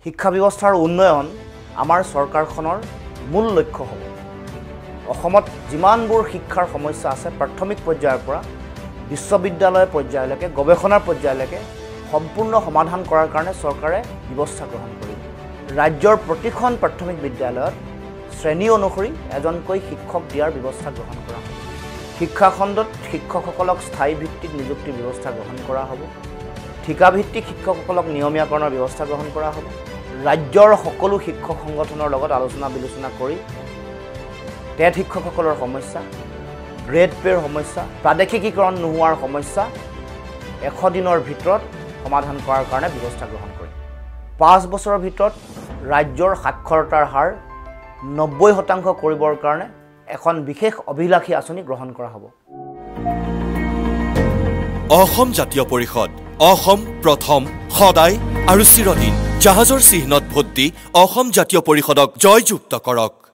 শিক্ষা ব্যৱস্থাৰ উন্নয়ন আমাৰ চৰকাৰখনৰ মূল লক্ষ্য হ'ব। অসমত যিমানবোৰ শিক্ষাৰ সমস্যা আছে প্ৰাথমিক পৰ্যায়ৰ পৰা বিশ্ববিদ্যালয় পৰ্যায়লৈকে গৱেষণাৰ পৰ্যায়লৈকে সম্পূৰ্ণ সমাধান কৰাৰ কাৰণে চৰকাৰে ব্যৱস্থা গ্ৰহণ কৰিব। ৰাজ্যৰ প্ৰতিখন প্ৰাথমিক বিদ্যালয়ত শ্ৰেণী অনুসৰি এজনকৈ শিক্ষক দিয়াৰ ব্যৱস্থা গ্ৰহণ কৰা হ'ব। শিক্ষা খণ্ডত শিক্ষকসকলক স্থায়ী ভিত্তিত নিযুক্তিৰ ব্যৱস্থা গ্ৰহণ কৰা হ'ব। ঠিকাভিত্তিক শিক্ষকসকলক নিয়মীয়াকৰণৰ ব্যৱস্থা গ্ৰহণ কৰা হ'ব। ৰাজ্যৰ সকলো শিক্ষক সংগঠনৰ লগত আলোচনা বিলোচনা কৰি টেট শিক্ষকসকলৰ সমস্যা, গ্ৰেড পেৰ সমস্যা, প্ৰাদেশিকীকৰণ নোহোৱাৰ সমস্যা 100 দিনৰ ভিতৰত সমাধান কৰাৰ কাৰণে ব্যৱস্থা গ্ৰহণ কৰিম। 5 বছৰৰ ভিতৰত ৰাজ্যৰ সাক্ষৰতাৰ হাৰ 90% কৰিবৰ কাৰণে এখন বিশেষ অভিলাষী আঁচনি গ্ৰহণ কৰা হ'ব। অসম জাতীয় পৰিষদ, অসম প্ৰথম, সদায় আৰু চিৰদিন জাহাজৰ চিহ্নত ভোট দি অসম জাতীয় পৰিষদক জয়যুক্ত কৰক।